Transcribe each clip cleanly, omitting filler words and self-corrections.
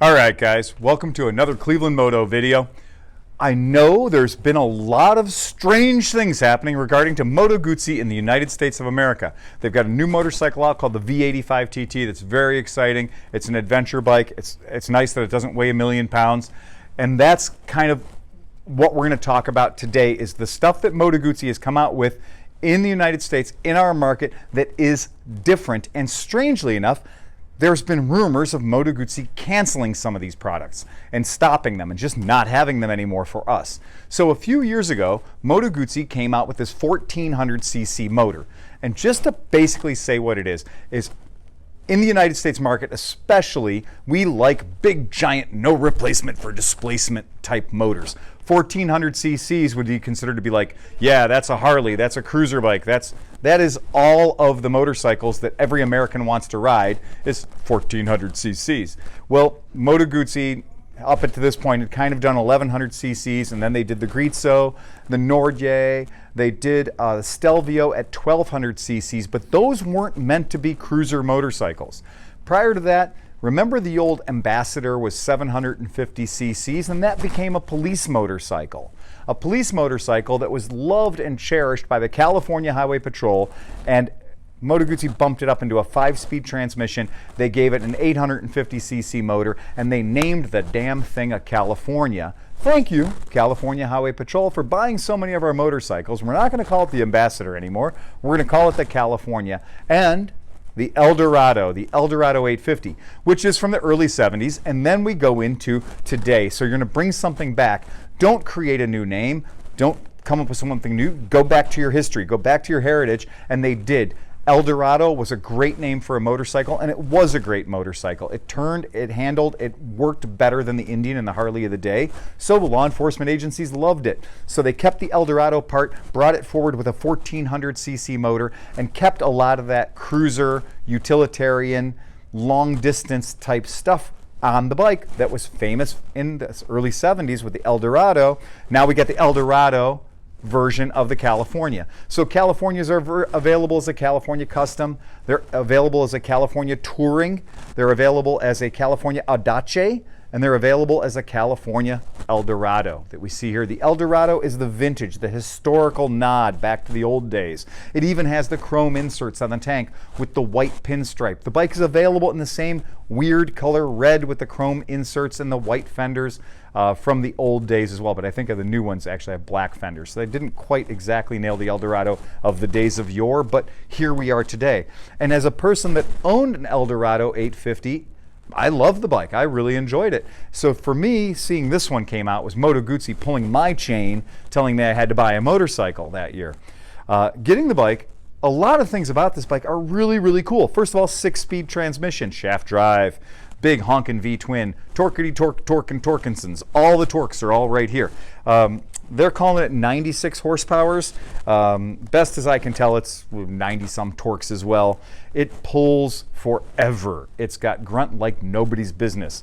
Alright guys, welcome to another Cleveland Moto video. I know there's been a lot of strange things happening regarding to Moto Guzzi in the United States of America. They've got a new motorcycle out called the V85 TT that's very exciting. It's an adventure bike. It's nice that it doesn't weigh 1,000,000 pounds. And that's kind of what we're going to talk about today, is the stuff that Moto Guzzi has come out with in the United States, in our market, that is different. And strangely enough, there's been rumors of Moto Guzzi canceling some of these products and stopping them and just not having them anymore for us. So a few years ago, Moto Guzzi came out with this 1400cc motor. And just to basically say what it is in the United States market especially, we like big, giant, no replacement for displacement type motors. 1400 cc's would be considered to be like, yeah, that's a Harley, that's a cruiser bike, that is all of the motorcycles that every American wants to ride is 1400 cc's. Well, Moto Guzzi up to this point had kind of done 1100 cc's, and then they did the Grizzo, the Nordje, they did the Stelvio at 1200 cc's, but those weren't meant to be cruiser motorcycles. Prior to that, remember the old Ambassador was 750 cc's, and that became a police motorcycle. A police motorcycle that was loved and cherished by the California Highway Patrol, and Moto Guzzi bumped it up into a 5-speed transmission. They gave it an 850cc motor, and they named the damn thing a California. Thank you, California Highway Patrol, for buying so many of our motorcycles. We're not going to call it the Ambassador anymore. We're going to call it the California. And the Eldorado 850, which is from the early 70s, and then we go into today. So you're going to bring something back. Don't create a new name. Don't come up with something new. Go back to your history. Go back to your heritage, and they did. Eldorado was a great name for a motorcycle, and it was a great motorcycle. It turned, it handled, it worked better than the Indian and the Harley of the day. So the law enforcement agencies loved it. So they kept the Eldorado part, brought it forward with a 1400cc motor, and kept a lot of that cruiser, utilitarian, long distance type stuff on the bike that was famous in the early 70s with the Eldorado. Now we get the Eldorado version of the California. So Californias are available as a California Custom. They're available as a California Touring. They're available as a California Audace, and they're available as a California Eldorado that we see here. The Eldorado is the vintage, the historical nod back to the old days. It even has the chrome inserts on the tank with the white pinstripe. The bike is available in the same weird color red with the chrome inserts and the white fenders from the old days as well, but I think of the new ones actually have black fenders. So they didn't quite exactly nail the Eldorado of the days of yore, but here we are today. And as a person that owned an Eldorado 850, I love the bike. I really enjoyed it. So for me, seeing this one came out was Moto Guzzi pulling my chain, telling me I had to buy a motorcycle that year. Getting the bike, a lot of things about this bike are really, really cool. First of all, 6-speed transmission, shaft drive, big honkin' V-twin, torquety-torque, Torkinsons. All the torques are all right here. They're calling it 96 horsepowers. Best as I can tell, it's 90-some torques as well. It pulls forever. It's got grunt like nobody's business.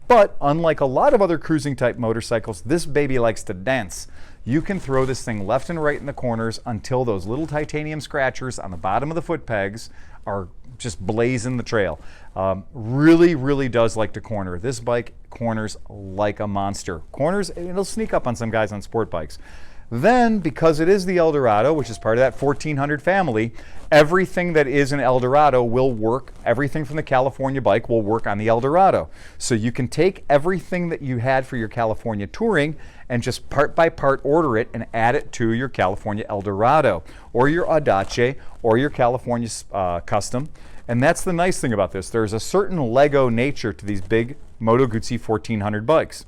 But unlike a lot of other cruising type motorcycles, this baby likes to dance. You can throw this thing left and right in the corners until those little titanium scratchers on the bottom of the foot pegs are just blazing the trail. Really, really does like to corner. This bike corners like a monster. Corners, it'll sneak up on some guys on sport bikes. Then, because it is the Eldorado, which is part of that 1400 family, everything that is an Eldorado will work. Everything from the California bike will work on the Eldorado. So you can take everything that you had for your California Touring and just part by part order it and add it to your California Eldorado or your Audace or your California Custom. And that's the nice thing about this. There's a certain Lego nature to these big Moto Guzzi 1400 bikes.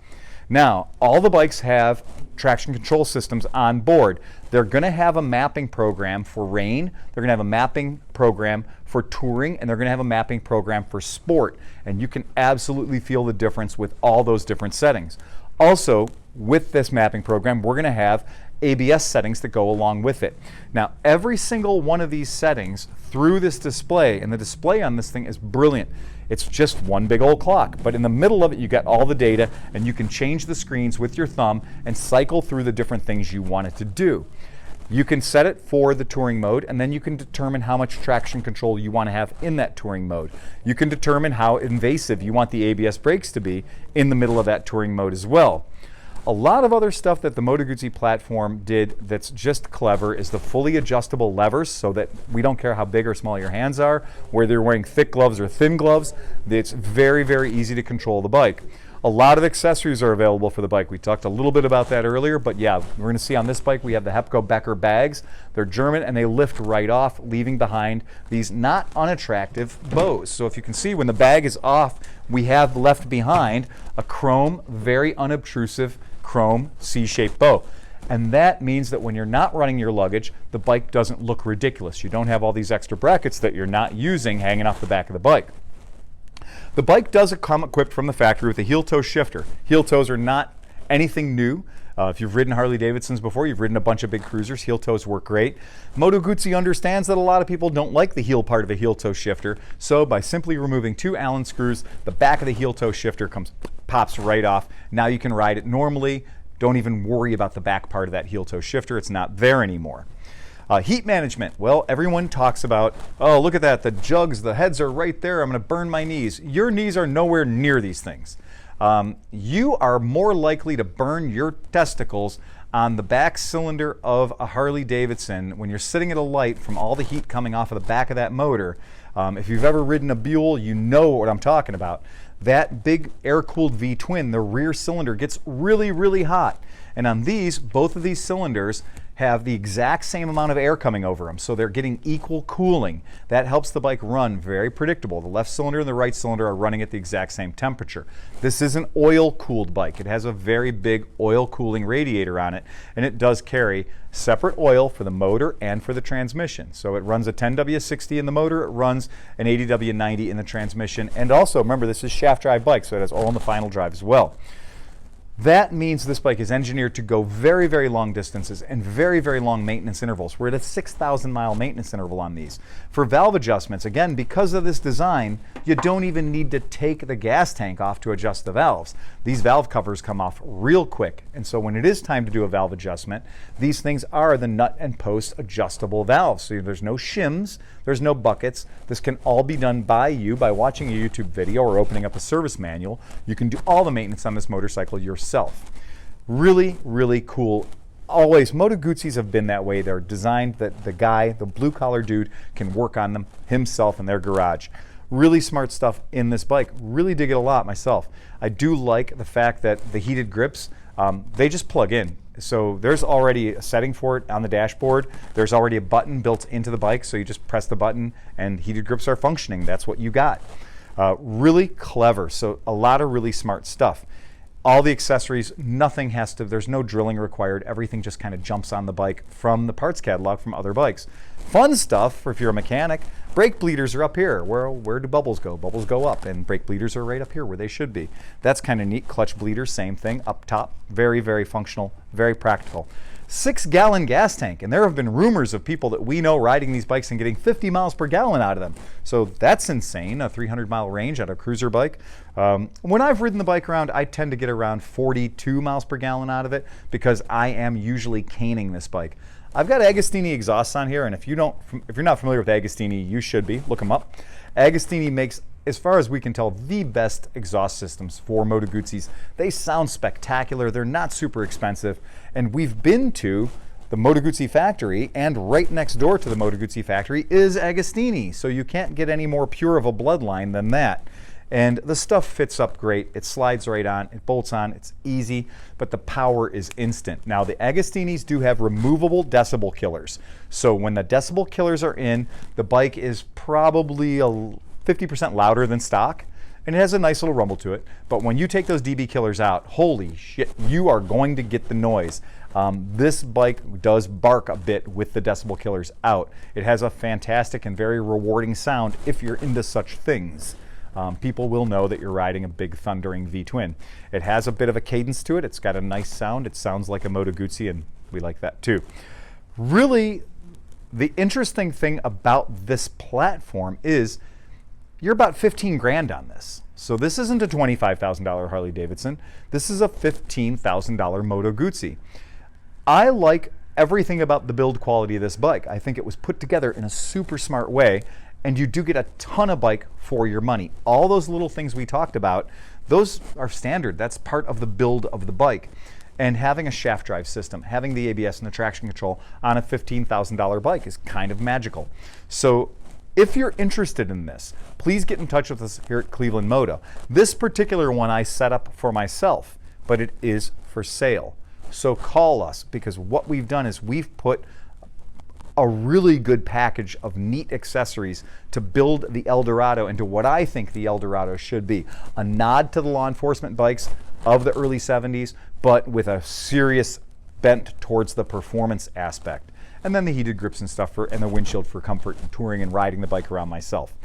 Now, all the bikes have traction control systems on board. They're going to have a mapping program for rain, they're going to have a mapping program for touring, and they're going to have a mapping program for sport. And you can absolutely feel the difference with all those different settings. Also, with this mapping program, we're going to have ABS settings that go along with it. Now, every single one of these settings through this display, and the display on this thing is brilliant. It's just one big old clock, but in the middle of it you got all the data, and you can change the screens with your thumb and cycle through the different things you want it to do. You can set it for the touring mode, and then you can determine how much traction control you want to have in that touring mode. You can determine how invasive you want the ABS brakes to be in the middle of that touring mode as well. A lot of other stuff that the Moto Guzzi platform did that's just clever is the fully adjustable levers, so that we don't care how big or small your hands are, whether you're wearing thick gloves or thin gloves, it's very, very easy to control the bike. A lot of accessories are available for the bike. We talked a little bit about that earlier, but yeah, we're going to see on this bike we have the Hepco Becker bags. They're German and they lift right off, leaving behind these not unattractive bows. So if you can see, when the bag is off, we have left behind a chrome, very unobtrusive chrome C-shaped bow. And that means that when you're not running your luggage, the bike doesn't look ridiculous. You don't have all these extra brackets that you're not using hanging off the back of the bike. The bike does come equipped from the factory with a heel toe shifter. Heel toes are not anything new. If you've ridden Harley Davidsons before, you've ridden a bunch of big cruisers, heel toes work great. Moto Guzzi understands that a lot of people don't like the heel part of a heel toe shifter, so by simply removing 2 Allen screws, the back of the heel toe shifter pops right off. Now you can ride it normally. Don't even worry about the back part of that heel toe shifter. It's not there anymore. Heat management. Well, everyone talks about, oh, look at that, the jugs, the heads are right there, I'm going to burn my knees. Your knees are nowhere near these things. You are more likely to burn your testicles on the back cylinder of a Harley Davidson when you're sitting at a light from all the heat coming off of the back of that motor. If you've ever ridden a Buell, you know what I'm talking about. That big air-cooled V-twin, the rear cylinder gets really, really hot. And on these, both of these cylinders have the exact same amount of air coming over them, so they're getting equal cooling. That helps the bike run very predictable. The left cylinder and the right cylinder are running at the exact same temperature. This is an oil-cooled bike. It has a very big oil cooling radiator on it, and it does carry separate oil for the motor and for the transmission. So it runs a 10W60 in the motor, it runs an 80W90 in the transmission, and also, remember, this is shaft drive bike, so it has oil in the final drive as well. That means this bike is engineered to go very, very long distances and very, very long maintenance intervals. We're at a 6,000 mile maintenance interval on these. For valve adjustments, again, because of this design, you don't even need to take the gas tank off to adjust the valves. These valve covers come off real quick, and so when it is time to do a valve adjustment, these things are the nut and post adjustable valves. So there's no shims, there's no buckets. This can all be done by you by watching a YouTube video or opening up a service manual. You can do all the maintenance on this motorcycle yourself. Really, really cool. Always, Moto Guzzis have been that way. They're designed that the guy, the blue-collar dude, can work on them himself in their garage. Really smart stuff in this bike. Really dig it a lot myself. I do like the fact that the heated grips, they just plug in. So there's already a setting for it on the dashboard. There's already a button built into the bike, so you just press the button and heated grips are functioning. That's what you got. Really clever, so a lot of really smart stuff. All the accessories, nothing has to, there's no drilling required. Everything just kind of jumps on the bike from the parts catalog from other bikes. Fun stuff for if you're a mechanic. Brake bleeders are up here. Where do bubbles go? Bubbles go up, and brake bleeders are right up here where they should be. That's kind of neat. Clutch bleeders, same thing, up top. Very, very functional, very practical. 6-gallon gas tank, and there have been rumors of people that we know riding these bikes and getting 50 miles per gallon out of them. So that's insane, a 300-mile range on a cruiser bike. When I've ridden the bike around, I tend to get around 42 miles per gallon out of it because I am usually caning this bike. I've got Agostini exhausts on here, and if you're not familiar with Agostini, you should be. Look them up. Agostini makes, as far as we can tell, the best exhaust systems for Moto Guzzis. They sound spectacular. They're not super expensive, and we've been to the Moto Guzzi factory, and right next door to the Moto Guzzi factory is Agostini, so you can't get any more pure of a bloodline than that. And the stuff fits up great. It slides right on, it bolts on, it's easy, but the power is instant. Now, the Agostinis do have removable decibel killers. So when the decibel killers are in, the bike is probably 50% louder than stock, and it has a nice little rumble to it. But when you take those dB killers out, holy shit, you are going to get the noise. This bike does bark a bit with the decibel killers out. It has a fantastic and very rewarding sound if you're into such things. People will know that you're riding a big thundering V-twin. It has a bit of a cadence to it. It's got a nice sound. It sounds like a Moto Guzzi, and we like that too. Really, the interesting thing about this platform is you're about 15 grand on this. So this isn't a $25,000 Harley Davidson. This is a $15,000 Moto Guzzi. I like everything about the build quality of this bike. I think it was put together in a super smart way, and you do get a ton of bike for your money. All those little things we talked about, those are standard. That's part of the build of the bike. And having a shaft drive system, having the ABS and the traction control on a $15,000 bike is kind of magical. So if you're interested in this, please get in touch with us here at Cleveland Moto. This particular one I set up for myself, but it is for sale. So call us, because what we've done is we've put a really good package of neat accessories to build the Eldorado into what I think the Eldorado should be. A nod to the law enforcement bikes of the early 70s, but with a serious bent towards the performance aspect. And then the heated grips and stuff and the windshield for comfort and touring and riding the bike around myself.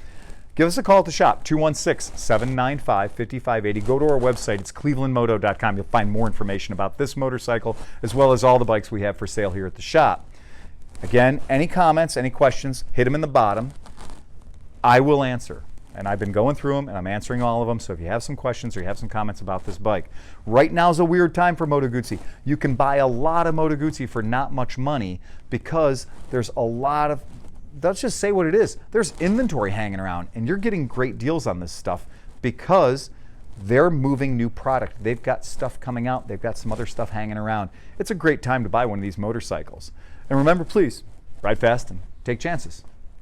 Give us a call at the shop, 216-795-5580. Go to our website, it's clevelandmoto.com. You'll find more information about this motorcycle, as well as all the bikes we have for sale here at the shop. Again, any comments, any questions, hit them in the bottom. I will answer. And I've been going through them, and I'm answering all of them. So if you have some questions or you have some comments about this bike, right now is a weird time for Moto Guzzi. You can buy a lot of Moto Guzzi for not much money because there's a lot of, let's just say what it is, there's inventory hanging around, and you're getting great deals on this stuff because they're moving new product. They've got stuff coming out. They've got some other stuff hanging around. It's a great time to buy one of these motorcycles. And remember, please, ride fast and take chances.